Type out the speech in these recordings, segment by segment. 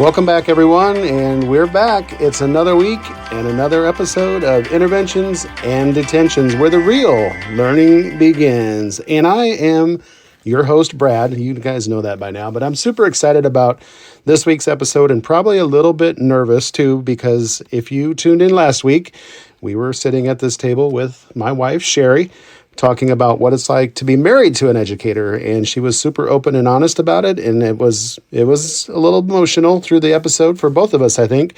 Welcome back, everyone, and we're back. It's another week and another episode of Interventions and Detentions, where the real learning begins. And I am your host, Brad. You guys know that by now, but I'm super excited about this week's episode and probably a little bit nervous, too, because if you tuned in last week, we were sitting at this table with my wife, Sherry, talking about what it's like to be married to an educator, and she was super open and honest about it, and it was a little emotional through the episode for both of us, I think,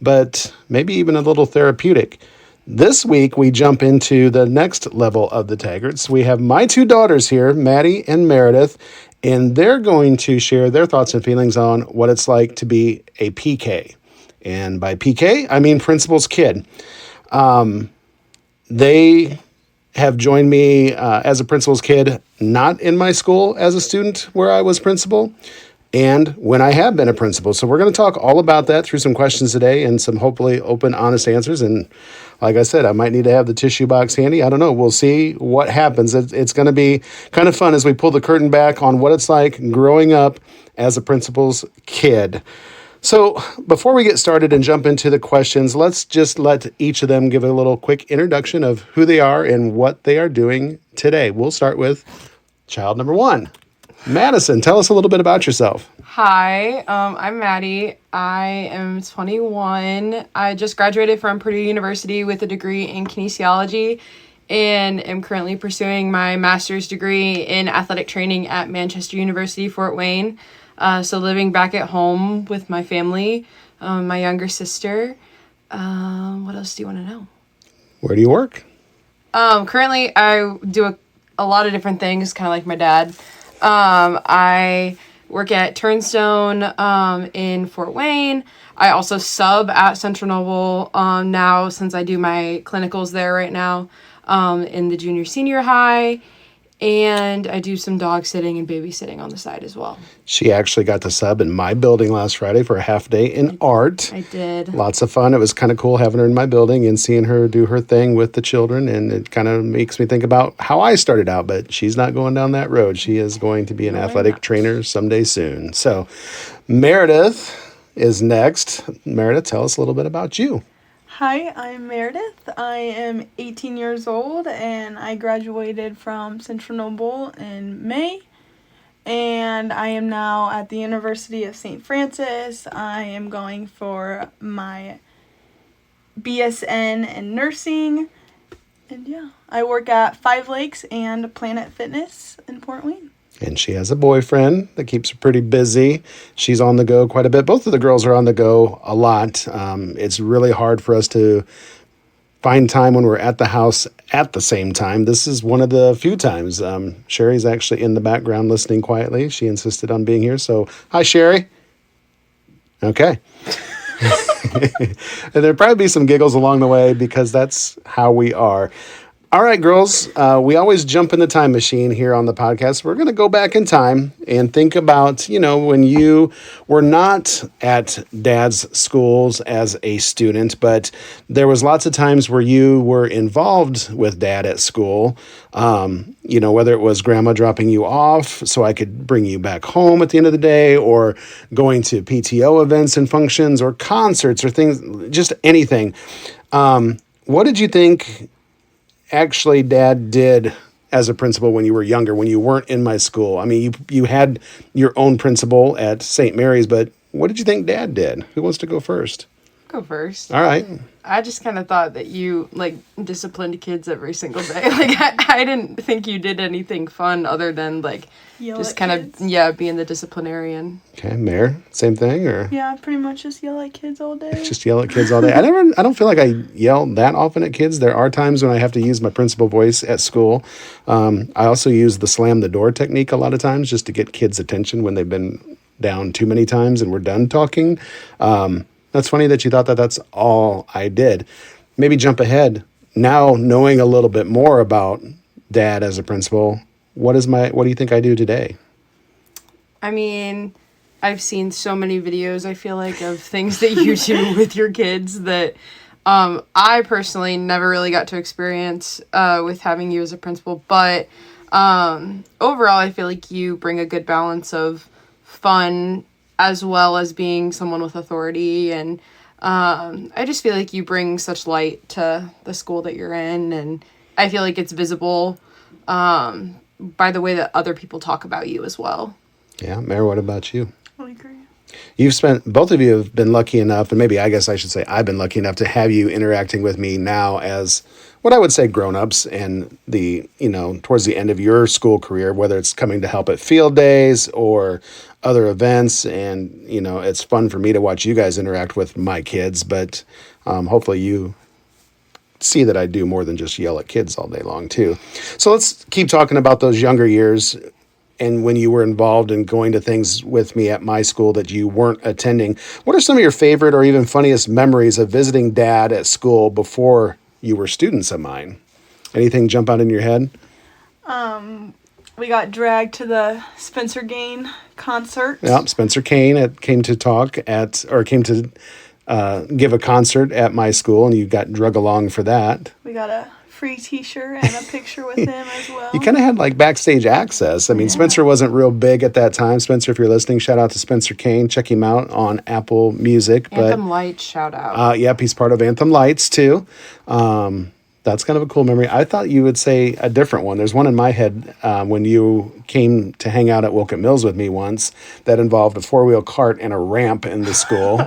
but maybe even a little therapeutic. This week, we jump into the next level of the Taggarts. We have my two daughters here, Madi and Meredith, and they're going to share their thoughts and feelings on what it's like to be a PK. And by PK, I mean principal's kid. They have joined me as a principal's kid, not in my school as a student where I was principal, and when I have been a principal. So we're going to talk all about that through some questions today and some hopefully open, honest answers. And like I said, I might need to have the tissue box handy. I don't know. We'll see what happens. It's going to be kind of fun as we pull the curtain back on what it's like growing up as a principal's kid. So before we get started and jump into the questions, let's just let each of them give a little quick introduction of who they are and what they are doing today. We'll start with child number one. Madison, tell us a little bit about yourself. Hi, I'm Madi. I am 21. I just graduated from Purdue University with a degree in kinesiology and am currently pursuing my master's degree in athletic training at Manchester University, Fort Wayne. So living back at home with my family, my younger sister. What else do you want to know? Where do you work? Currently, I do a lot of different things, kind of like my dad. I work at Turnstone in Fort Wayne. I also sub at Central Noble now since I do my clinicals there right now in the junior senior high. And I do some dog sitting and babysitting on the side as well. She actually got to sub in my building last Friday for a half day in art. I did. Lots of fun. It was kind of cool having her in my building and seeing her do her thing with the children. And it kind of makes me think about how I started out, but she's not going down that road. She is going to be an athletic trainer someday soon. So Meredith is next. Meredith, tell us a little bit about you. Hi, I'm Meredith. I am 18 years old and I graduated from Central Noble in May. And I am now at the University of St. Francis. I am going for my BSN in nursing. And yeah, I work at Five Lakes and Planet Fitness in Fort Wayne. And she has a boyfriend that keeps her pretty busy. She's on the go quite a bit. Both of the girls are on the go a lot. It's really hard for us to find time when we're at the house at the same time. This is one of the few times. Sherry's actually in the background listening quietly. She insisted on being here. So, hi, Sherry. Okay. And there'll probably be some giggles along the way because that's how we are. All right, girls, we always jump in the time machine here on the podcast. We're going to go back in time and think about, when you were not at Dad's schools as a student, but there was lots of times where you were involved with Dad at school, whether it was Grandma dropping you off so I could bring you back home at the end of the day, or going to PTO events and functions or concerts or things, just anything. What did you think actually Dad did as a principal when you were younger, when you weren't in my school? I mean, you had your own principal at St. Mary's, but what did you think Dad did? Who wants to go first? Go first. All right. I just kind of thought that you, disciplined kids every single day. I didn't think you did anything fun other than, Yell just at kind kids. of, being the disciplinarian. Okay, Mayor, same thing, or? Yeah, pretty much just yell at kids all day. Just yell at kids all day. I don't feel like I yell that often at kids. There are times when I have to use my principal voice at school. I also use the slam the door technique a lot of times just to get kids' attention when they've been down too many times and we're done talking. That's funny that you thought that that's all I did. Maybe jump ahead. Now, knowing a little bit more about Dad as a principal, what do you think I do today? I mean, I've seen so many videos, I feel like, of things that you do with your kids that I personally never really got to experience with having you as a principal. But overall, I feel like you bring a good balance of fun as well as being someone with authority. And I just feel like you bring such light to the school that you're in, and I feel like it's visible by the way that other people talk about you as well. Yeah, Mary, what about you? I agree. Both of you have been lucky enough, and maybe I guess I should say I've been lucky enough to have you interacting with me now as what I would say grown-ups and towards the end of your school career, whether it's coming to help at field days or other events. And, it's fun for me to watch you guys interact with my kids, but hopefully you see that I do more than just yell at kids all day long too. So let's keep talking about those younger years. And when you were involved in going to things with me at my school that you weren't attending, what are some of your favorite or even funniest memories of visiting Dad at school before you were students of mine? Anything jump out in your head? We got dragged to the Spencer Gain concert. Yeah, Spencer Kane came to give a concert at my school, and you got drug along for that. We got a free t-shirt and a picture with him as well. You kind of had like backstage access. I mean, Spencer wasn't real big at that time. Spencer, if you're listening, shout out to Spencer Kane. Check him out on Apple Music. Anthem Lights, shout out. Yep, he's part of Anthem Lights too. That's kind of a cool memory. I thought you would say a different one. There's one in my head when you came to hang out at Wilkett Mills with me once that involved a 4-wheel cart and a ramp in the school.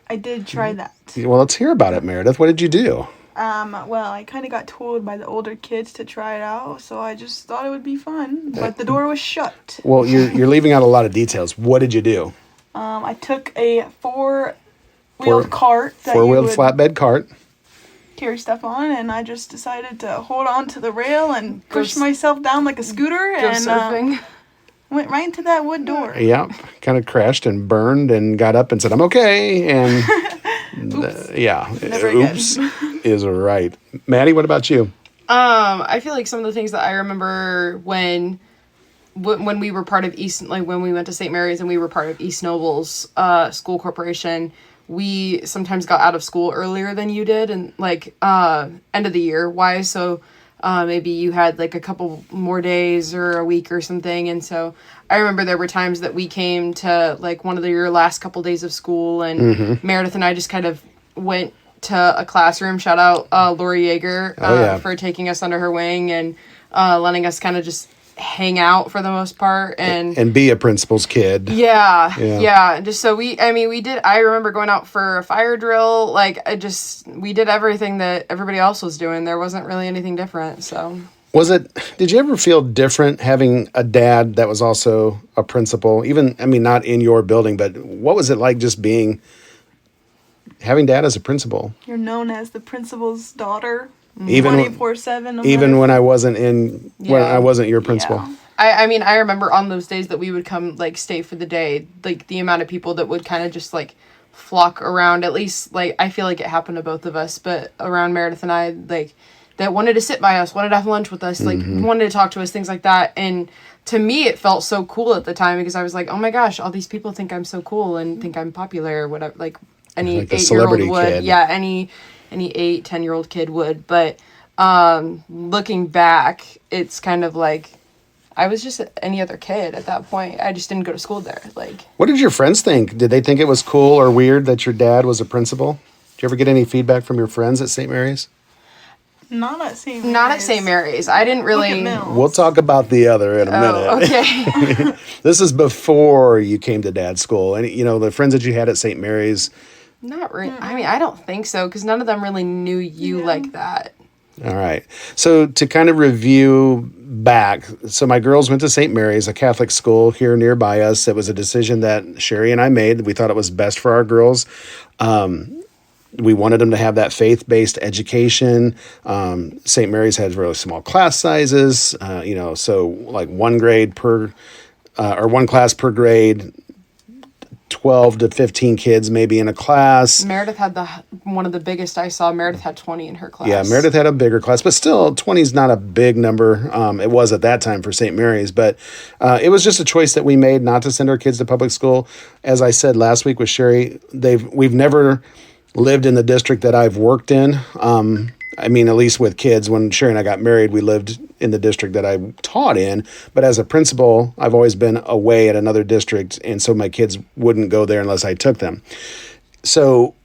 I did try that. Well, let's hear about it, Meredith. What did you do? Well, I kind of got told by the older kids to try it out, so I just thought it would be fun, but the door was shut. Well, you're leaving out a lot of details. What did you do? I took a four-wheeled cart. Four-wheeled flatbed cart. Carry stuff on, and I just decided to hold on to the rail and push myself down like a scooter and went right into that wood door. Yep, kind of crashed and burned and got up and said, "I'm okay." And oops is right. Maddie, what about you? I feel like some of the things that I remember when we were part of when we went to St. Mary's and we were part of East Noble's school corporation, we sometimes got out of school earlier than you did, and end of the year wise. So maybe you had like a couple more days or a week or something. And so I remember there were times that we came to like one of your last couple days of school, and Meredith and I just kind of went to a classroom. Shout out Lori Yeager for taking us under her wing and letting us kind of just hang out for the most part and be a principal's kid. Yeah. Just so we did. I remember going out for a fire drill. We did everything that everybody else was doing. There wasn't really anything different. So did you ever feel different having a dad that was also a principal? Even, not in your building, but what was it like just having dad as a principal? You're known as the principal's daughter. Even 24/7. Even when I wasn't when I wasn't your principal. Yeah. I remember on those days that we would come stay for the day, the amount of people that would kind of just flock around. At least I feel like it happened to both of us, but around Meredith and I, that wanted to sit by us, wanted to have lunch with us, wanted to talk to us, things like that. And to me, it felt so cool at the time because I was like, oh my gosh, all these people think I'm so cool and think I'm popular or whatever. Any 8-year-old would. Kid. Yeah, any 8-10-year-old kid would. But looking back, it's kind of I was just any other kid at that point. I just didn't go to school there. What did your friends think? Did they think it was cool or weird that your dad was a principal? Did you ever get any feedback from your friends at St. Mary's? Not at St. Mary's. Not at St. Mary's. I didn't really. We'll talk about the other in a minute. Okay. This is before you came to dad's school. And, the friends that you had at St. Mary's. Not really. I don't think so, because none of them really knew you like that. All right. So to kind of review back, so my girls went to St. Mary's, a Catholic school here nearby us. It was a decision that Sherry and I made. We thought it was best for our girls. We wanted them to have that faith-based education. St. Mary's had really small class sizes, so one grade per, or one class per grade, 12 to 15 kids maybe in a class. Meredith had one of the biggest I saw. Meredith had 20 in her class. Yeah, Meredith had a bigger class, but still 20 is not a big number. It was at that time for St. Mary's, but it was just a choice that we made not to send our kids to public school. As I said last week with Sherry, we've never lived in the district that I've worked in. I mean, at least with kids, when Sherry and I got married, we lived in the district that I taught in. But as a principal, I've always been away at another district. And so my kids wouldn't go there unless I took them. So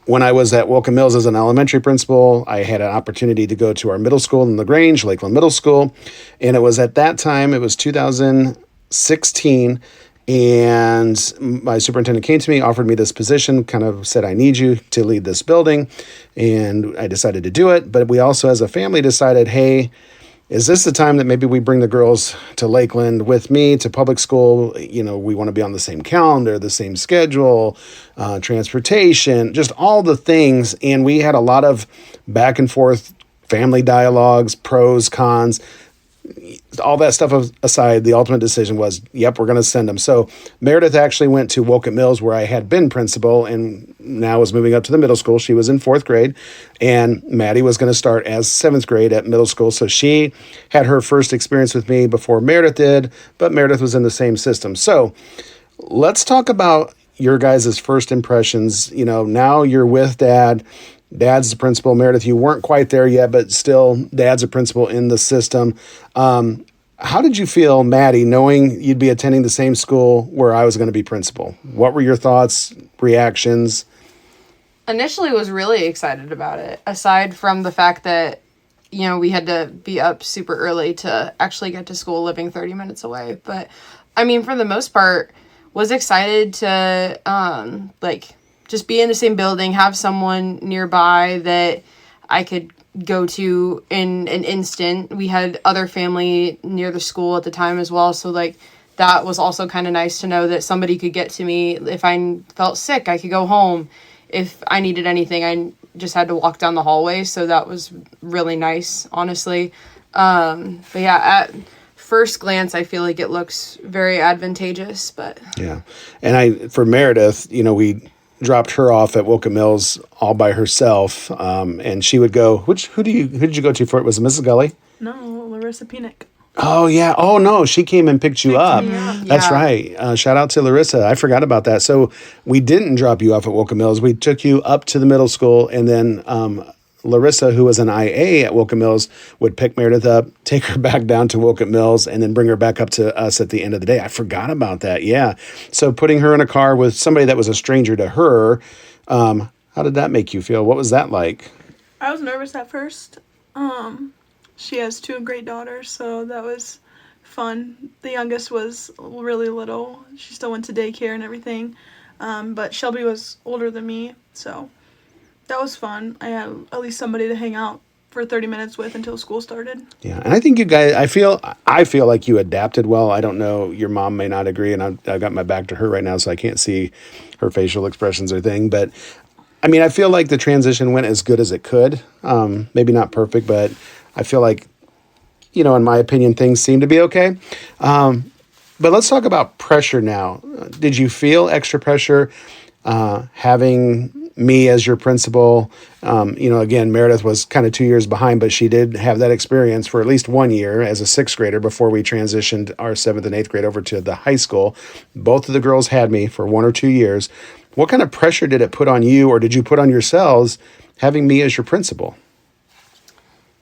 when I was at Welcome Mills as an elementary principal, I had an opportunity to go to our middle school in LaGrange, Lakeland Middle School. And it was at that time, it was 2016. And my superintendent came to me, offered me this position, kind of said, I need you to lead this building. And I decided to do it. But we also, as a family, decided, hey, is this the time that maybe we bring the girls to Lakeland with me to public school? You know, we want to be on the same calendar, the same schedule, transportation, just all the things. And we had a lot of back and forth family dialogues, pros, cons, all that stuff aside. The ultimate decision was, yep, we're going to send them. So Meredith actually went to Woken Mills, where I had been principal and now was moving up to the middle school. She was in 4th grade, and Maddie was going to start as 7th grade at middle school. So she had her first experience with me before Meredith did, but Meredith was in the same system. So let's talk about your guys' first impressions. You know, now you're with Dad. Dad's the principal. Meredith, you weren't quite there yet, but still, Dad's a principal in the system. How did you feel, Maddie, knowing you'd be attending the same school where I was going to be principal? What were your thoughts, reactions? Initially was really excited about it, aside from the fact that, you know, we had to be up super early to actually get to school living 30 minutes away. But, I mean, for the most part, was excited to, just be in the same building, have someone nearby that I could go to in an instant. We had other family near the school at the time as well, so that was also kind of nice to know that somebody could get to me. If I felt sick, I could go home. If I needed anything, I just had to walk down the hallway, so that was really nice, honestly. But yeah, at first glance, I feel like it looks very advantageous, but... Yeah, and for Meredith, you know, we dropped her off at Woken Mills all by herself, and she would go. Who did you go to for it? Was it Mrs. Gully? No, Larissa Penick. Oh yeah. Oh no, she came and picked you up. That's right. Shout out to Larissa. I forgot about that. So we didn't drop you off at Woken Mills. We took you up to the middle school, and then Larissa, who was an IA at Woken Mills, would pick Meredith up, take her back down to Woken Mills, and then bring her back up to us at the end of the day. I forgot about that. Yeah. So putting her in a car with somebody that was a stranger to her, how did that make you feel? What was that like? I was nervous at first. She has 2 great daughters, so that was fun. The youngest was really little. She still went to daycare and everything. But Shelby was older than me, so that was fun. I had at least somebody to hang out for 30 minutes with until school started. Yeah, and I think you guys, I feel like you adapted well. I don't know, your mom may not agree, and I got my back to her right now, so I can't see her facial expressions or thing. But, I mean, I feel like the transition went as good as it could. Maybe not perfect, but I feel like, you know, in my opinion, things seem to be okay. But let's talk about pressure now. Did you feel extra pressure having me as your principal? You know, again, Meredith was kind of 2 years behind, but she did have that experience for at least 1 year as a 6th grader before we transitioned our 7th and 8th grade over to the high school. Both of the girls had me for 1 or 2 years. What kind of pressure did it put on you, or did you put on yourselves having me as your principal?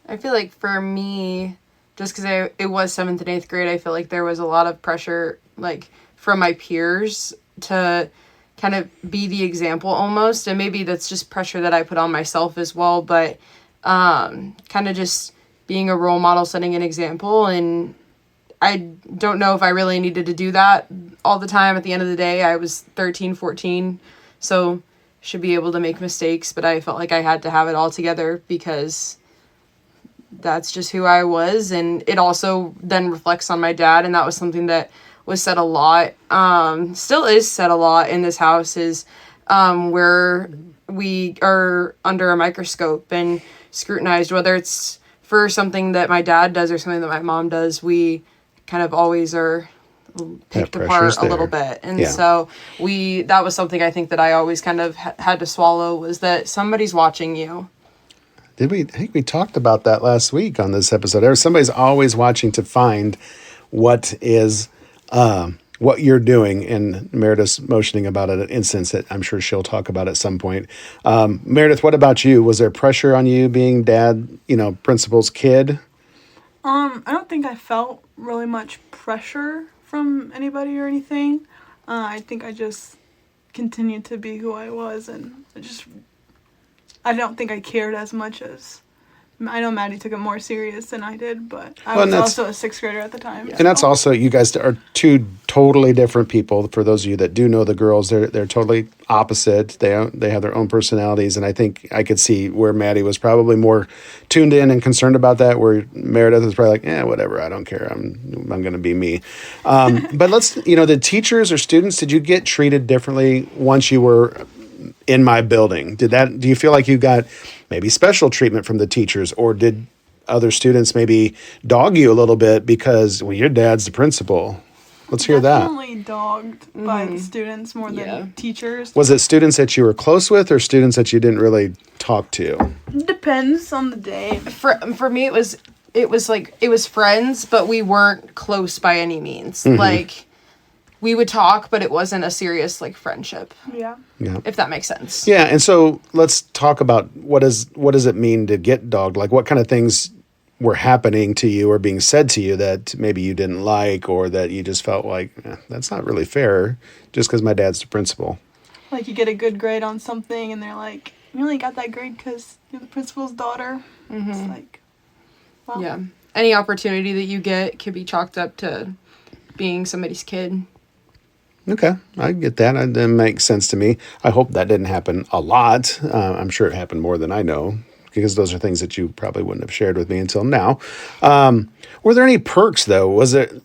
I feel like for me, just because it was 7th and 8th grade, I feel like there was a lot of pressure, from my peers to kind of be the example almost. And maybe that's just pressure that I put on myself as well. But kind of just being a role model, setting an example. And I don't know if I really needed to do that all the time. At the end of the day, I was 13, 14. So should be able to make mistakes. But I felt like I had to have it all together because that's just who I was. And it also then reflects on my dad. And that was something that was said a lot, still is said a lot in this house, is where we are under a microscope and scrutinized, whether it's for something that my dad does or something that my mom does. We kind of always are picked apart a little bit. And so that was something I think that I always kind of had to swallow, was that somebody's watching you. I think we talked about that last week on this episode. Somebody's always watching to find what is what you're doing, and Meredith's motioning about an instance that I'm sure she'll talk about at some point. Meredith, what about you? Was there pressure on you being dad, principal's kid? I don't think I felt really much pressure from anybody or anything. I think I just continued to be who I was, and I don't think I cared as much as, I know Maddie took it more serious than I did, but I was also a 6th grader at the time. And that's also, you guys are two totally different people. For those of you that do know the girls, they're totally opposite. They have their own personalities, and I think I could see where Maddie was probably more tuned in and concerned about that, where Meredith was probably like, whatever, I don't care. I'm going to be me. But the teachers or students, did you get treated differently once you were in my building? Do you feel like you got maybe special treatment from the teachers, or did other students maybe dog you a little bit because, well, your dad's the principal? Let's hear that. Definitely dogged by the students more than teachers. Was it students that you were close with, or students that you didn't really talk to? Depends on the day. For me, it was friends, but we weren't close by any means. Mm-hmm. Like, we would talk, but it wasn't a serious, friendship. Yeah. If that makes sense. Yeah, and so let's talk about what does it mean to get dogged? Like, what kind of things were happening to you or being said to you that maybe you didn't like, or that you just felt like, that's not really fair just because my dad's the principal? Like, you get a good grade on something, and they're like, you only got that grade because you're the principal's daughter. Mm-hmm. It's like, well. Yeah. Any opportunity that you get could be chalked up to being somebody's kid. Okay, I get that. That makes sense to me. I hope that didn't happen a lot. I'm sure it happened more than I know, because those are things that you probably wouldn't have shared with me until now. Were there any perks, though? Was it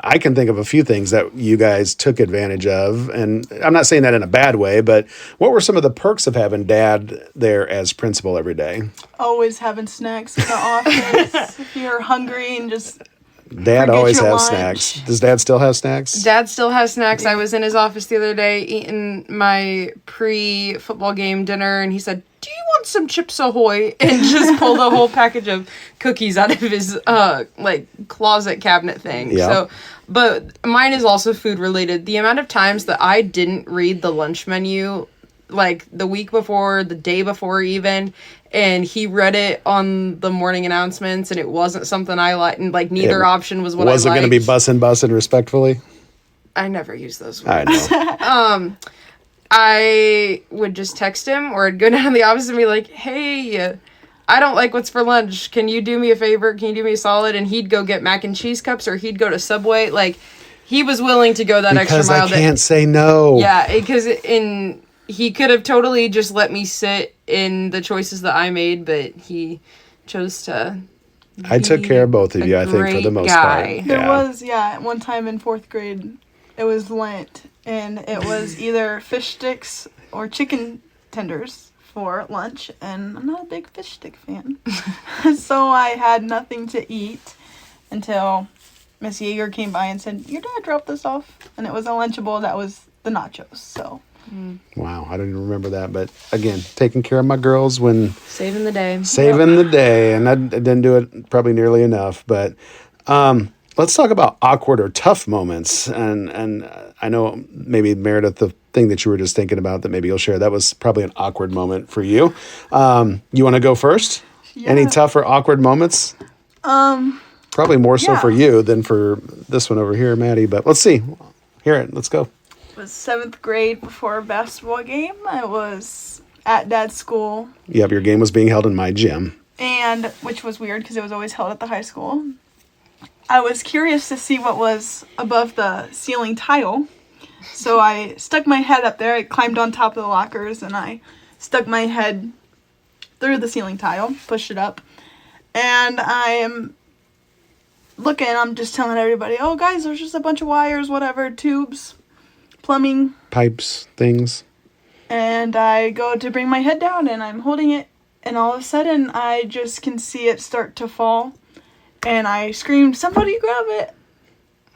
I can think of a few things that you guys took advantage of, and I'm not saying that in a bad way, but what were some of the perks of having Dad there as principal every day? Always having snacks in the office. If you're hungry and just... Dad always has snacks. Does Dad still have snacks? Dad still has snacks. I was in his office the other day eating my pre-football game dinner, and he said, "Do you want some Chips Ahoy?" and just pulled a whole package of cookies out of his closet cabinet thing. Yeah. So, but mine is also food related. The amount of times that I didn't read the lunch menu, the week before, the day before even, and he read it on the morning announcements, and it wasn't something I liked, and neither option was what I liked. Was it going to be bussin' respectfully? I never use those words. I know. I would just text him, or I'd go down to the office and be like, "Hey, I don't like what's for lunch. Can you do me a favor? Can you do me a solid?" And he'd go get mac and cheese cups, or he'd go to Subway. He was willing to go that extra mile. Because I can't say no. Yeah, because he could have totally just let me sit in the choices that I made, but he chose to. I took care of both of you, I think, for the most part. Yeah. There was, one time in 4th grade, it was Lent, and it was either fish sticks or chicken tenders for lunch, and I'm not a big fish stick fan. So I had nothing to eat until Miss Yeager came by and said, "Your dad dropped this off," and it was a Lunchable that was the nachos, so... Wow, I don't even remember that. But again, taking care of my girls when... Saving the day. The day. And I didn't do it probably nearly enough. But let's talk about awkward or tough moments. And I know maybe, Meredith, the thing that you were just thinking about that maybe you'll share, that was probably an awkward moment for you. You want to go first? Yeah. Any tough or awkward moments? Probably more so for you than for this one over here, Maddie. But let's see. Hear it. Let's go. It was 7th grade before a basketball game. I was at Dad's school. Yep, your game was being held in my gym. And, which was weird because it was always held at the high school. I was curious to see what was above the ceiling tile. So I stuck my head up there. I climbed on top of the lockers and I stuck my head through the ceiling tile, pushed it up. And I am looking, I'm just telling everybody, "Oh, guys, there's just a bunch of wires, whatever, tubes. Plumbing. Pipes, things." And I go to bring my head down, and I'm holding it, and all of a sudden, I just can see it start to fall, and I screamed, "Somebody grab it!"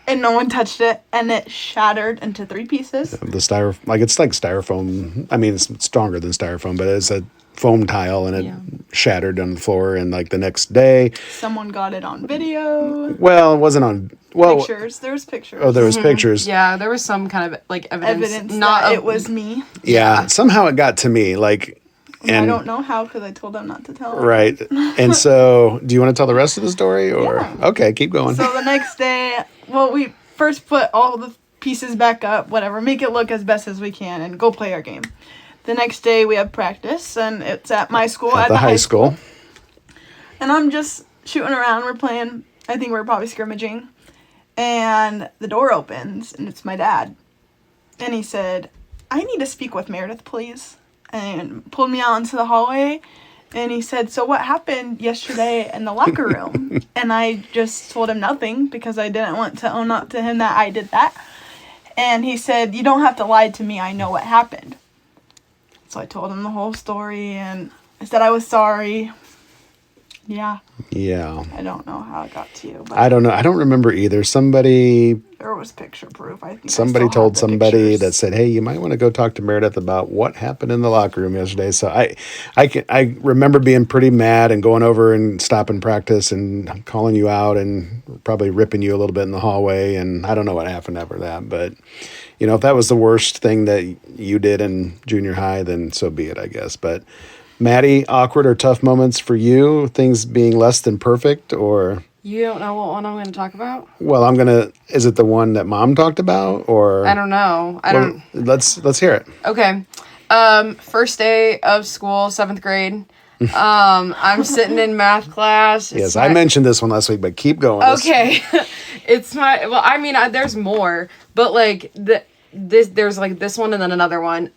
And no one touched it, and it shattered into 3 pieces. It's like styrofoam. I mean, it's stronger than styrofoam, but it's a foam tile and it Yeah. shattered on the floor. And like the next day, Someone got it on video. well, it wasn't on, well, Pictures. There's pictures. oh, there was pictures. Yeah, there was some kind of like Evidence not that of, it was me. Yeah. Somehow it got to me. Like, And I don't know how because I told them not to tell. Right. And so, do you want to tell the rest of the story or? Yeah. Okay, keep going. So the next day, well, we first put all the pieces back up, whatever, make it look as best as we can, and go play our game. The next day, we have practice, and it's at my school, At the high school. And I'm just shooting around. We're playing. I think we're probably scrimmaging. And the door opens, and it's my dad. And he said, "I need to speak with Meredith, please." And pulled me out into the hallway. And he said, "So what happened yesterday in the locker room?" And I just told him nothing because I didn't want to own up to him that I did that. And he said, "You don't have to lie to me. I know what happened." So I told him the whole story, and I said I was sorry. Yeah. Yeah. I don't know how it got to you, but I don't know. I don't remember either. Somebody there was picture proof. I think somebody I still told have the somebody pictures. that said, "Hey, you might want to go talk to Meredith about what happened in the locker room yesterday." So I remember being pretty mad and going over and stopping practice and calling you out and probably ripping you a little bit in the hallway. And I don't know what happened after that, but you know, if that was the worst thing that you did in junior high, then so be it, I guess. But Maddie, awkward or tough moments for you? Things being less than perfect, or? You don't know what one I'm going to talk about? Well, is it the one that Mom talked about, or? I don't know. Let's hear it. Okay. First day of school, 7th grade. I'm sitting in math class. Yes, I mentioned this one last week, but keep going. Okay. There's more, but like there's like this one and then another one.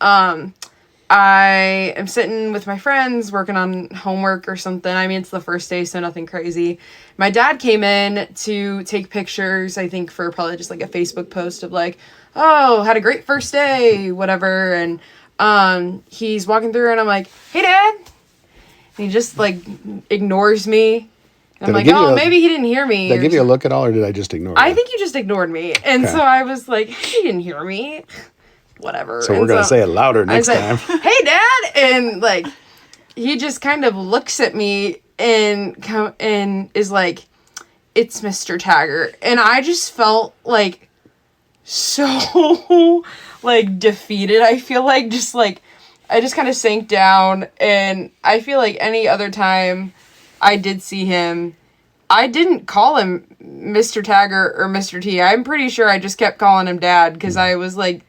I am sitting with my friends working on homework or something. I mean, it's the first day, so nothing crazy. My dad came in to take pictures, I think for probably just like a Facebook post of like, "Oh, had a great first day," whatever. And he's walking through and I'm like, "Hey, Dad." And he just like ignores me. I'm like, "Oh, maybe he didn't hear me." Did I give you a look at all, or did I just ignore you? I think you just ignored me. And so I was like, "He didn't hear me." Whatever. So we're going to say it louder next time. "Hey, Dad." And like, he just kind of looks at me and is like, "It's Mr. Taggart." And I just felt like so like defeated. I feel like I just kind of sank down, and I feel like any other time I did see him, I didn't call him Mr. Taggart or Mr. T. I'm pretty sure I just kept calling him Dad because I was like,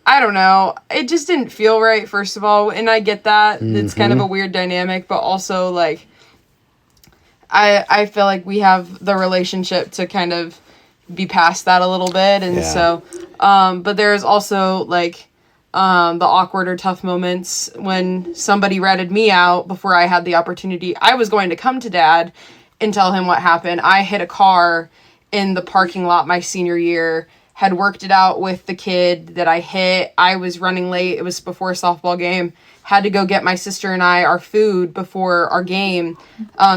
I don't know. It just didn't feel right, first of all. And I get that. Mm-hmm. It's kind of a weird dynamic, but also, like, I feel like we have the relationship to kind of be past that a little bit. And so, but there's also, like, the awkward or tough moments when somebody ratted me out before I had the opportunity. I was going to come to Dad and tell him what happened. I hit a car in the parking lot my senior year, had worked it out with the kid that I hit. I was running late. It was before a softball game. Had to go get my sister and I our food before our game,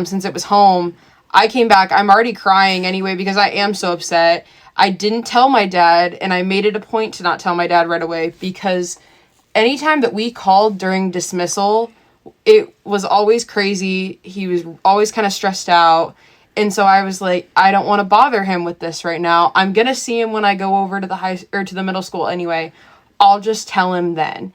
since it was home. I came back. I'm already crying anyway because I am so upset. I didn't tell my dad, and I made it a point to not tell my dad right away because anytime that we called during dismissal, it was always crazy. He was always kind of stressed out. And so I was like, I don't want to bother him with this right now. I'm going to see him when I go over to the middle school anyway. I'll just tell him then.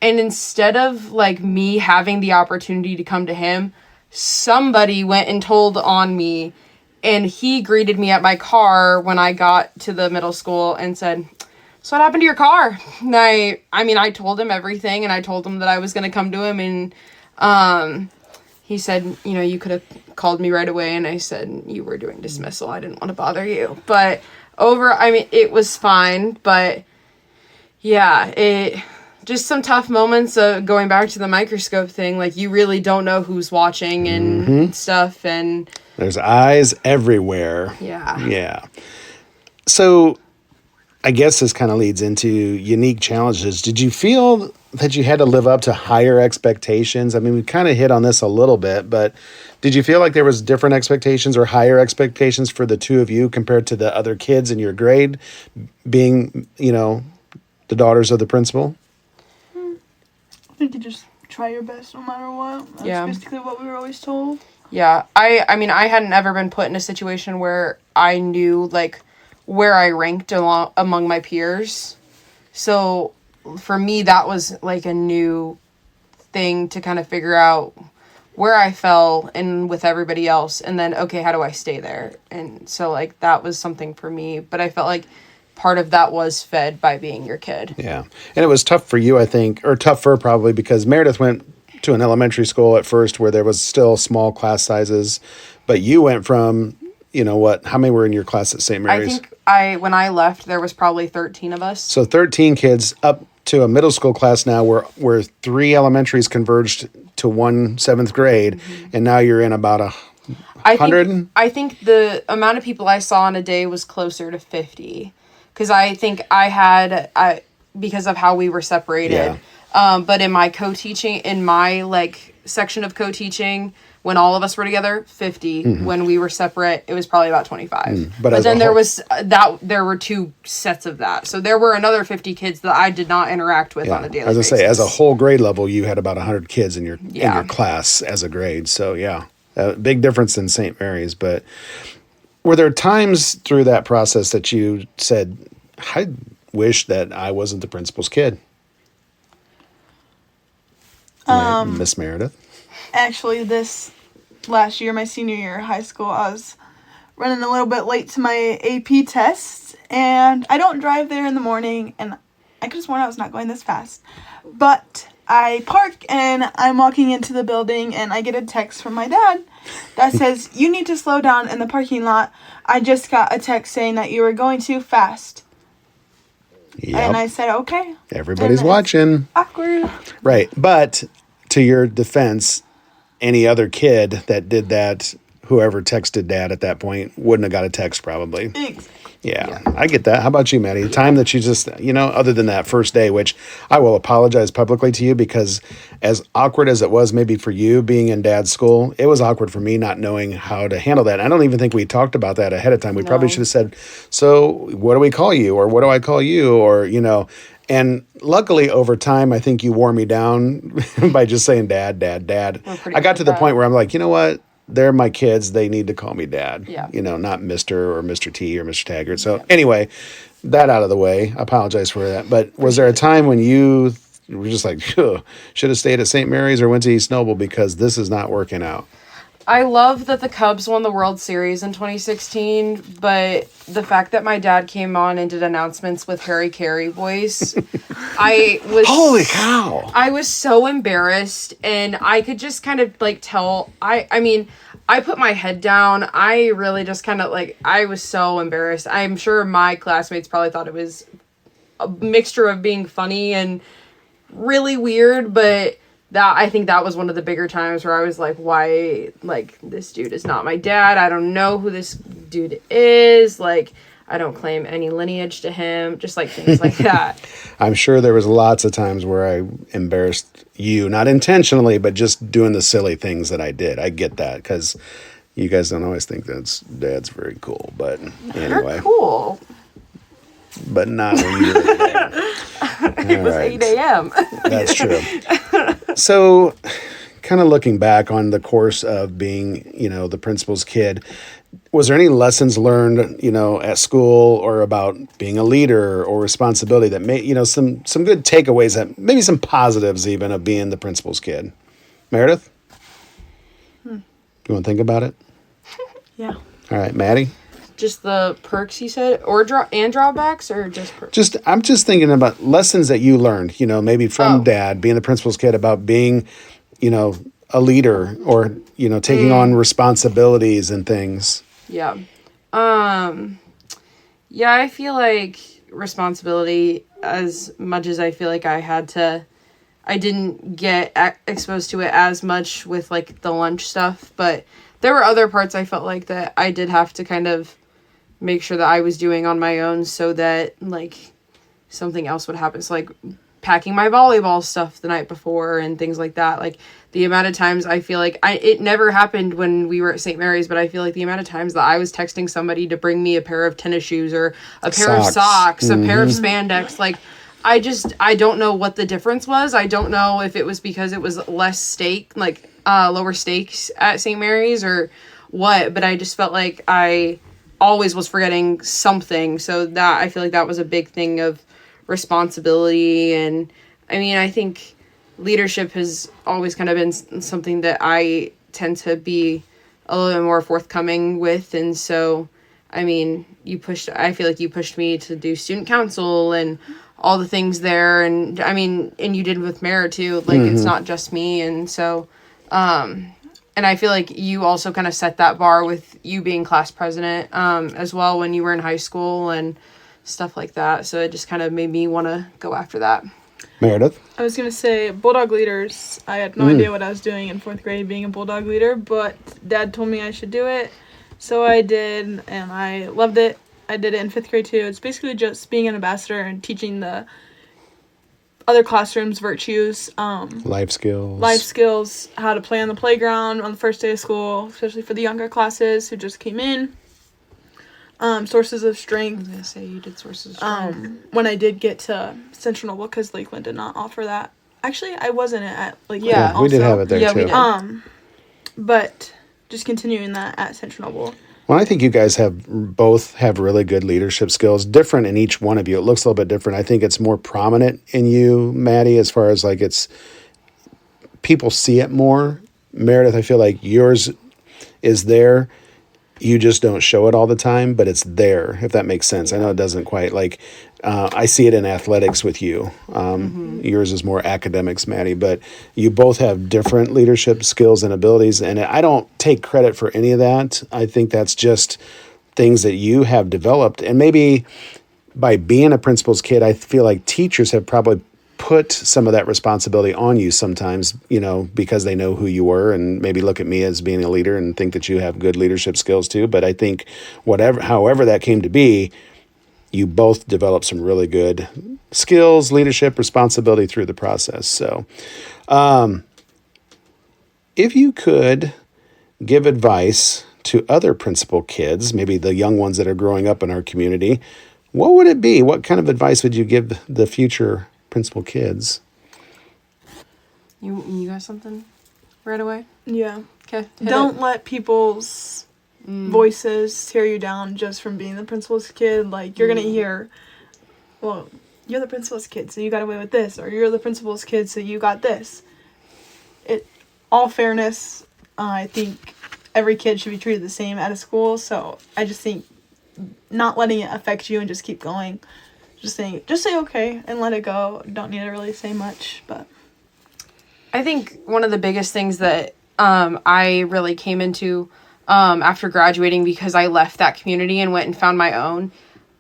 And instead of like me having the opportunity to come to him, somebody went and told on me, and he greeted me at my car when I got to the middle school and said, "So what happened to your car?" And I told him everything, and I told him that I was going to come to him, and he said, "You could have called me right away." And I said, "You were doing dismissal. I didn't want to bother you." But it was fine. But yeah, just some tough moments of going back to the microscope thing. Like, you really don't know who's watching and stuff. And there's eyes everywhere. Yeah. Yeah. So I guess this kind of leads into unique challenges. Did you feel that you had to live up to higher expectations? I mean, we kind of hit on this a little bit, but did you feel like there was different expectations or higher expectations for the two of you compared to the other kids in your grade, being, the daughters of the principal? I think you just try your best no matter what. That's Yeah. basically what we were always told. Yeah, I mean, I hadn't ever been put in a situation where I knew, like, where I ranked among my peers. So, for me, that was, like, a new thing to kind of figure out where I fell and with everybody else. And then, okay, how do I stay there? And so, like, that was something for me. But I felt like part of that was fed by being your kid. Yeah. And it was tough for you, I think, or tougher probably because Meredith went to an elementary school at first where there was still small class sizes, but you went from, how many were in your class at St. Mary's? I think when I left, there was probably 13 of us. So 13 kids up to a middle school class now where 3 elementaries converged to 1 7th grade, and now you're in about 100? I think the amount of people I saw in a day was closer to 50. Because I think because of how we were separated. Yeah. But in my co-teaching, in my, like, section of co-teaching, when all of us were together, 50. When we were separate, it was probably about 25. But then there were 2 sets of that. So there were another 50 kids that I did not interact with on a daily basis. As a whole grade level, you had about 100 kids in your class as a grade. So, yeah, a big difference in St. Mary's. But were there times through that process that you said, I wish that I wasn't the principal's kid? Miss Meredith? Actually, this last year, my senior year of high school, I was running a little bit late to my AP tests, and I don't drive there in the morning, and I could have sworn I was not going this fast. But I park, and I'm walking into the building, and I get a text from my dad that says, "You need to slow down in the parking lot. I just got a text saying that you were going too fast." Yep. And I said, "Okay." Everybody's watching. Awkward. Right. But to your defense, any other kid that did that, whoever texted dad at that point, wouldn't have got a text probably. Exactly. Yeah, I get that. How about you, Maddie? The time that you just, other than that first day, which I will apologize publicly to you because as awkward as it was maybe for you being in dad's school, it was awkward for me not knowing how to handle that. And I don't even think we talked about that ahead of time. We probably should have said, so what do we call you? Or what do I call you? Or, and luckily over time, I think you wore me down by just saying dad, dad, dad. I got to the point where I'm like, you know what? They're my kids. They need to call me dad. Yeah. Not Mr. or Mr. T or Mr. Taggart. So anyway, that out of the way. I apologize for that. But was there a time when you were just like, should have stayed at St. Mary's or went to East Noble because this is not working out? I love that the Cubs won the World Series in 2016, but the fact that my dad came on and did announcements with Harry Carey voice, I was... Holy cow! I was so embarrassed, and I could just kind of, like, tell... I mean, I put my head down. I really just kind of, like... I was so embarrassed. I'm sure my classmates probably thought it was a mixture of being funny and really weird, but... I think that was one of the bigger times where I was like, why, like, this dude is not my dad. I don't know who this dude is. Like, I don't claim any lineage to him. Just, like, things like that. I'm sure there was lots of times where I embarrassed you, not intentionally, but just doing the silly things that I did. I get that, because you guys don't always think dad's very cool. But anyway. You're cool. But not when you're there. It was 8 a.m. That's true. So, kind of looking back on the course of being, the principal's kid, was there any lessons learned, at school or about being a leader or responsibility that made, some good takeaways, that maybe some positives even of being the principal's kid? Meredith? You want to think about it? Yeah. All right, Maddie? Just the perks, you said, or drawbacks, or just perks? I'm just thinking about lessons that you learned, maybe from dad, being the principal's kid, about being, a leader or, taking on responsibilities and things. Yeah. Yeah, I feel like responsibility, as much as I feel like I didn't get exposed to it as much with, like, the lunch stuff, but there were other parts I felt like that I did have to kind of make sure that I was doing on my own so that, like, something else would happen. So, like, packing my volleyball stuff the night before and things like that. Like, the amount of times I feel like it never happened when we were at St. Mary's, but I feel like the amount of times that I was texting somebody to bring me a pair of tennis shoes or a pair of socks, a pair of spandex, like, I don't know what the difference was. I don't know if it was because it was less stake, like lower stakes at St. Mary's or what, but I just felt like I always was forgetting something. So that I feel like that was a big thing of responsibility. And I mean, I think leadership has always kind of been something that I tend to be a little bit more forthcoming with. And so, I mean, I feel like you pushed me to do student council and all the things there. And I mean, and you did with Mara too. Like, it's not just me. And so, and I feel like you also kind of set that bar with you being class president, as well when you were in high school and stuff like that. So it just kind of made me want to go after that. Meredith? I was going to say Bulldog leaders. I had no idea what I was doing in 4th grade being a Bulldog leader, but Dad told me I should do it. So I did, and I loved it. I did it in 5th grade too. It's basically just being an ambassador and teaching the other classrooms virtues. Life skills. How to play on the playground on the first day of school, especially for the younger classes who just came in. Sources of strength. I was going to say you did sources of strength. When I did get to Central Noble, because Lakeland did not offer that. Actually, I wasn't at Lakeland. Yeah, we did have it there too. We did. But just continuing that at Central Noble. Well, I think you guys both have really good leadership skills, different in each one of you. It looks a little bit different. I think it's more prominent in you, Maddie, as far as like people see it more. Meredith, I feel like yours is there. You just don't show it all the time, but it's there, if that makes sense. I know it doesn't quite. Like, I see it in athletics with you. Yours is more academics, Maddie, but you both have different leadership skills and abilities, and I don't take credit for any of that. I think that's just things that you have developed, and maybe by being a principal's kid, I feel like teachers have probably put some of that responsibility on you sometimes, because they know who you were and maybe look at me as being a leader and think that you have good leadership skills too. But I think however that came to be, you both developed some really good skills, leadership, responsibility through the process. So, if you could give advice to other principal kids, maybe the young ones that are growing up in our community, what would it be? What kind of advice would you give the future principal kids? You got something right away? Yeah. Okay. Don't let people's voices tear you down just from being the principal's kid. Like, you're going to hear, well, you're the principal's kid, so you got away with this, or you're the principal's kid, so you got this. All fairness, I think every kid should be treated the same at a school, so I just think not letting it affect you and just keep going. Just say okay and let it go. Don't need to really say much, but I think one of the biggest things that I really came into after graduating, because I left that community and went and found my own,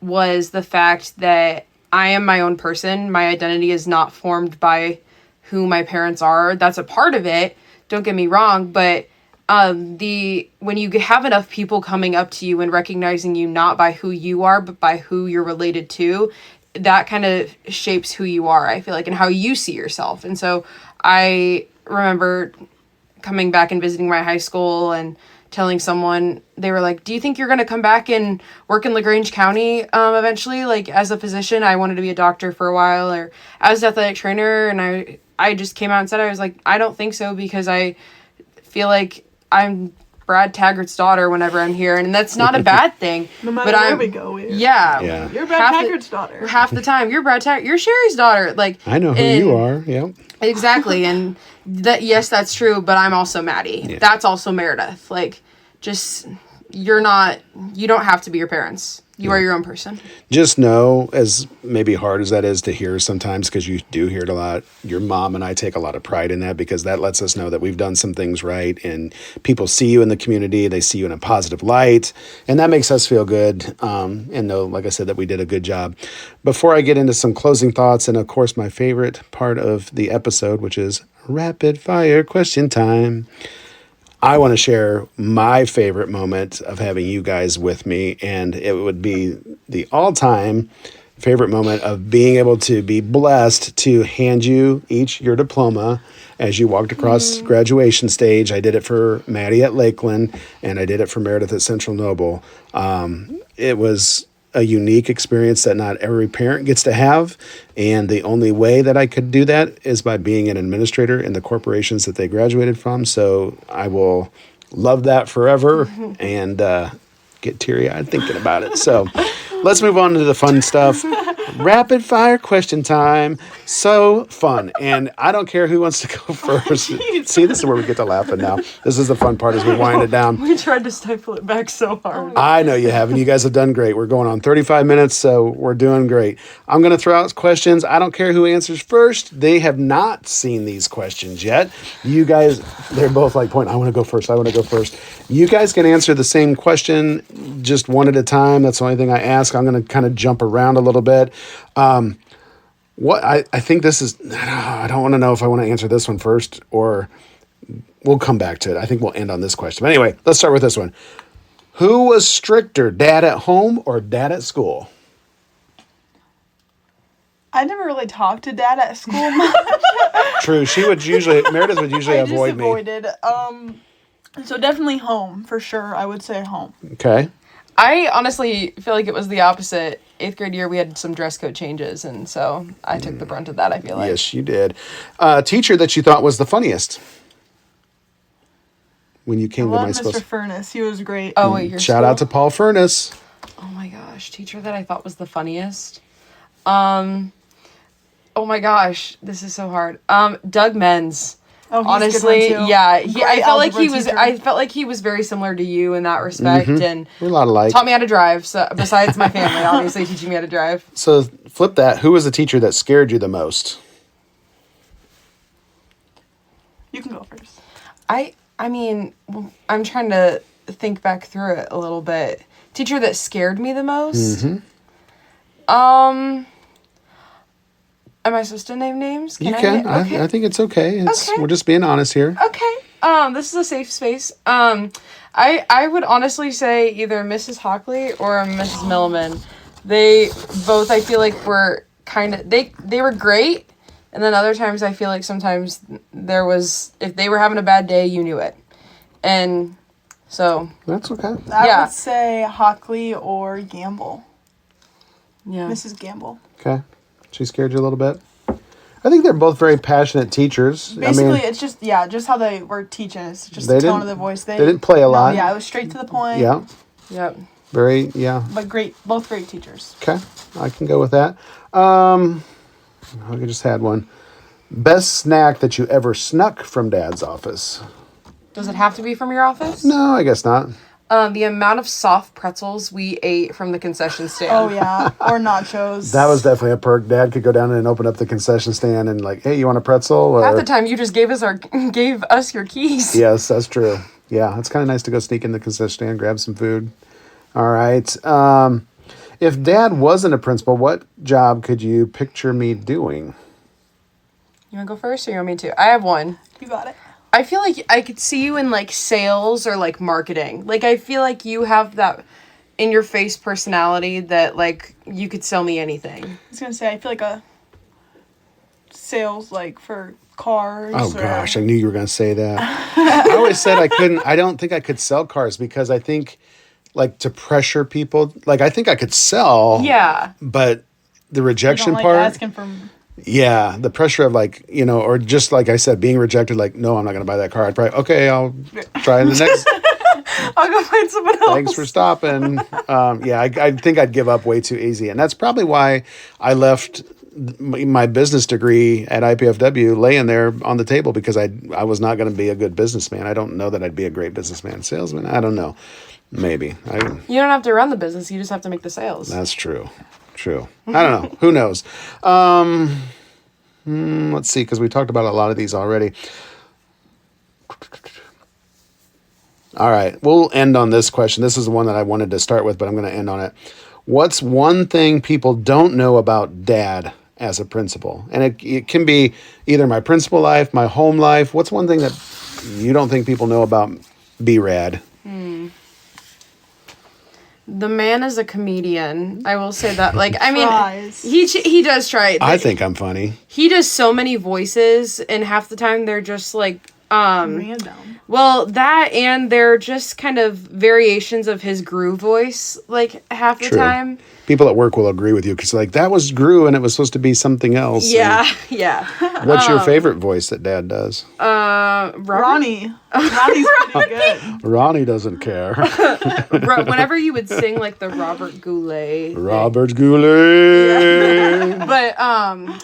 was the fact that I am my own person. My identity is not formed by who my parents are. That's a part of it. Don't get me wrong, but when you have enough people coming up to you and recognizing you not by who you are, but by who you're related to, that kind of shapes who you are, I feel like, and how you see yourself. And so I remember coming back and visiting my high school and telling someone, they were like, do you think you're going to come back and work in LaGrange County eventually, like as a physician? I wanted to be a doctor for a while, or as an athletic trainer. And I just came out and said, I was like, I don't think so, because I feel like I'm Brad Taggart's daughter whenever I'm here, and that's not a bad thing. No matter where we go, yeah. You're Brad Taggart's daughter. Half the time, you're Brad Taggart. You're Sherry's daughter. Like, I know who you are. Yep. Exactly, and yes, that's true. But I'm also Maddie. Yeah. That's also Meredith. Like, just you don't have to be your parents. You are your own person. Just know, as maybe hard as that is to hear sometimes, because you do hear it a lot, your mom and I take a lot of pride in that, because that lets us know that we've done some things right, and people see you in the community, they see you in a positive light, and that makes us feel good, and know, like I said, that we did a good job. Before I get into some closing thoughts, and of course my favorite part of the episode, which is rapid fire question time, I want to share my favorite moment of having you guys with me, and it would be the all-time favorite moment of being able to be blessed to hand you each your diploma as you walked across graduation stage. I did it for Maddie at Lakeland, and I did it for Meredith at Central Noble. It was a unique experience that not every parent gets to have. And the only way that I could do that is by being an administrator in the corporations that they graduated from. So I will love that forever and get teary-eyed thinking about it. So let's move on to the fun stuff. Rapid fire question time. So fun. And I don't care who wants to go first. See, this is where we get to laughing now. This is the fun part as we wind it down. We tried to stifle it back so hard. I know you have, and you guys have done great. We're going on 35 minutes, so we're doing great. I'm going to throw out questions. I don't care who answers first. They have not seen these questions yet. You guys, they're both like pointing, I want to go first. I want to go first. You guys can answer the same question just one at a time. That's the only thing I ask. I'm going to kind of jump around a little bit. What I think this is, I don't want to know if I want to answer this one first or we'll come back to it. I think we'll end on this question. But anyway, let's start with this one. Who was stricter, dad at home or dad at school? I never really talked to dad at school much. True. Meredith would usually avoid me. Avoided. So definitely home, for sure. I would say home. Okay. I honestly feel like it was the opposite. 8th grade year, we had some dress code changes, and so I took the brunt of that, I feel like. Yes, you did. Teacher that you thought was the funniest when you came to my school. Mr. Furness. He was great. Oh, wait, Shout out to Paul Furness. Oh my gosh, teacher that I thought was the funniest. Oh my gosh, this is so hard. Doug Menz. Oh, he's honestly, a good one too. yeah. I felt like he was very similar to you in that respect, and We're a lot alike. taught me how to drive. So besides my family, obviously teaching me how to drive. So flip that. Who was the teacher that scared you the most? You can go first. I mean, I'm trying to think back through it a little bit. Teacher that scared me the most? Am I supposed to name names? You can. Okay. I think it's okay. Okay. We're just being honest here. Okay. This is a safe space. I would honestly say either Mrs. Hockley or Mrs. Milliman. They both, I feel like, were kind of, they were great. And then other times I feel like sometimes if they were having a bad day, you knew it. And so. That's okay. I would say Hockley or Gamble. Yeah. Mrs. Gamble. Okay. She scared you a little bit? I think they're both very passionate teachers. Basically, it's just how they were teaching. It's just the tone of the voice. They didn't play a lot. Yeah, it was straight to the point. Yeah. Yep. But both great teachers. Okay, I can go with that. I just had one. Best snack that you ever snuck from Dad's office? Does it have to be from your office? No, I guess not. The amount of soft pretzels we ate from the concession stand. Oh, yeah. Or nachos. That was definitely a perk. Dad could go down and open up the concession stand and like, hey, you want a pretzel? Or... Half the time you just gave us your keys. Yes, that's true. Yeah, it's kind of nice to go sneak in the concession stand, grab some food. All right. If Dad wasn't a principal, what job could you picture me doing? You want to go first or you want me to? I have one. You got it. I feel like I could see you in like sales or like marketing. Like I feel like you have that in your face personality that like you could sell me anything. I was gonna say I feel like a sales like for cars. Oh gosh, I knew you were gonna say that. I always said I couldn't. I don't think I could sell cars because I think like to pressure people. Like I think I could sell. Yeah. But the rejection like part. Asking for. Yeah, the pressure of like, or just like I said, being rejected, like, no, I'm not going to buy that car. I'd probably, okay, I'll try the next. I'll go find someone else. Thanks for stopping. I think I'd give up way too easy. And that's probably why I left my business degree at IPFW laying there on the table because I was not going to be a good businessman. I don't know that I'd be a great businessman. Salesman, I don't know. Maybe. You don't have to run the business. You just have to make the sales. That's true. I don't know. Who knows? Let's see, because we talked about a lot of these already. All right. We'll end on this question. This is the one that I wanted to start with, but I'm going to end on it. What's one thing people don't know about Dad as a principal? And it can be either my principal life, my home life. What's one thing that you don't think people know about B-Rad? The man is a comedian. I will say that. Like, I mean, Tries. he does try. I think I'm funny. He does so many voices, and half the time they're just like, random. Well, that and they're just kind of variations of his groove voice. Like half the time. people at work will agree with you because like that was Gru and it was supposed to be something else. Yeah, yeah. And what's your favorite voice that Dad does? Ronnie. Ronnie's pretty good. Ronnie doesn't care. Whenever you would sing like the Robert Goulet. Robert Goulet. But else?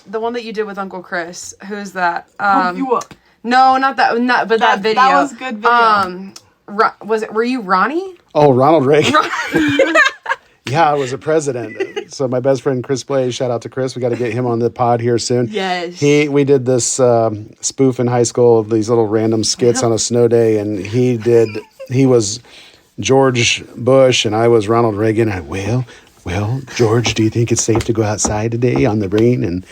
the one that you did with Uncle Chris. Who's that? Pump you up. No, not that. But that video. That was a good video. Were you Ronnie? Oh, Ronald Reagan. Yeah, I was a president. So my best friend Chris Blaze, shout out to Chris. We got to get him on the pod here soon. Yes. We did this spoof in high school of these little random skits on a snow day, and he was George Bush and I was Ronald Reagan. Well, George, do you think it's safe to go outside today on the rain? And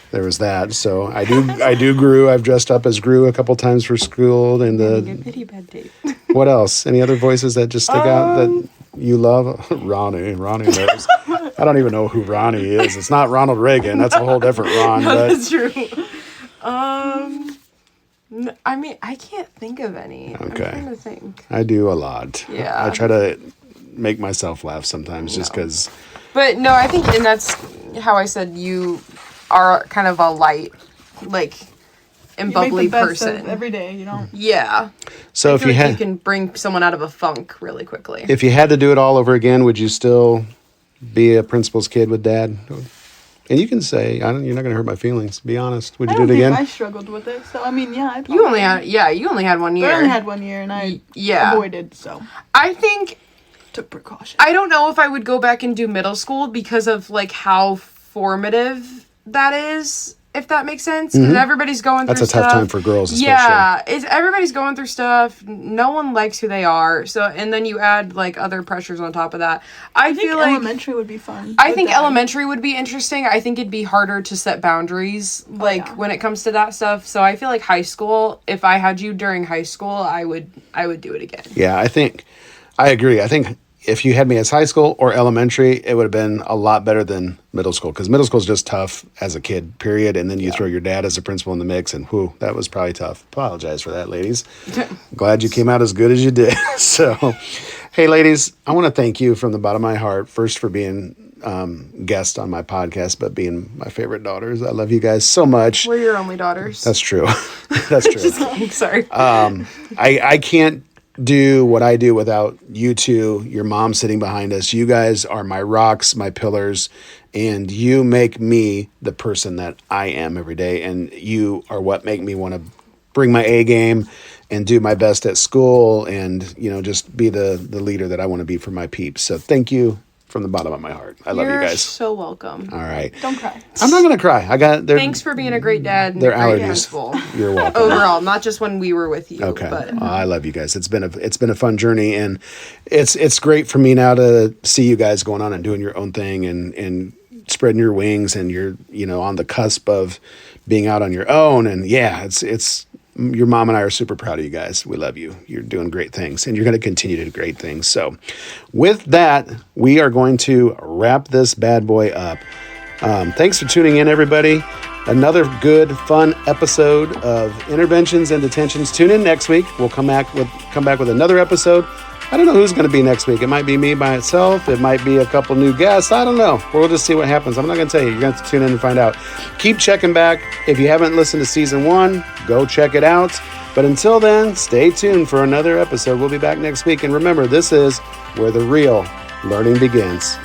there was that. So I do Gru. I've dressed up as Gru a couple times for school. And Good pity bad date. What else? Any other voices that just stick out that you love? Ronnie knows. I don't even know who Ronnie is. It's not Ronald Reagan. That's a whole different Ron. No, But that's true. I mean, I can't think of any. Okay. I'm trying to think. I do a lot. Yeah. I try to make myself laugh sometimes just because. But no, I think, and that's how I said you are kind of a light, like, and You bubbly make the best person. of every day, you know? Yeah. So I if feel you like had, you can bring someone out of a funk really quickly. if you had to do it all over again, would you still be a principal's kid with Dad? And you can say, you're not going to hurt my feelings. Be honest. Would you I do don't it think again? I struggled with it. So, I mean, yeah, I probably You only had 1 year. I only had 1 year, and I Yeah. avoided, so I think took precaution. I don't know if I would go back and do middle school because of like how formative that is, if that makes sense. 'Cause everybody's going through That's a stuff. tough time for girls, especially. Yeah, everybody's going through stuff. No one likes who they are. So, and then you add like other pressures on top of that. I think feel like elementary would be fun. I with think that. elementary would be interesting. I think it'd be harder to set boundaries, like yeah. when it comes to that stuff. So I feel like high school, if I had you during high school, I would do it again. Yeah, I agree. I think if you had me as high school or elementary, it would have been a lot better than middle school because middle school is just tough as a kid, period. And then you throw your dad as a principal in the mix, and whew, that was probably tough. Apologize for that, ladies. Glad you came out as good as you did. So, hey, ladies, I want to thank you from the bottom of my heart, first for being guest on my podcast, but being my favorite daughters. I love you guys so much. We're your only daughters. That's true. That's true. Just kidding. Sorry. I can't do what I do without you two, your mom sitting behind us. You guys are my rocks, my pillars, and you make me the person that I am every day. And you are what make me want to bring my A game and do my best at school and, just be the leader that I want to be for my peeps. So thank you from the bottom of my heart. I love you You're guys. so welcome. All right. Don't cry. I'm not going to cry. Thanks for being a great dad and They're a great allergies. principal. You're welcome. Overall, not just when we were with you. Okay. But I love you guys. It's been a fun journey, and it's great for me now to see you guys going on and doing your own thing and spreading your wings, and you're on the cusp of being out on your own. And yeah, it's your mom and I are super proud of you guys. We love you. You're doing great things, and you're going to continue to do great things. So with that, we are going to wrap this bad boy up. Thanks for tuning in, everybody. Another good, fun episode of Interventions and Detentions. Tune in next week. We'll come back with another episode. I don't know who's going to be next week. It might be me by itself. It might be a couple new guests. I don't know. We'll just see what happens. I'm not going to tell you. You're going to have to tune in and find out. Keep checking back. If you haven't listened to season 1, go check it out. But until then, stay tuned for another episode. We'll be back next week. And remember, this is where the real learning begins.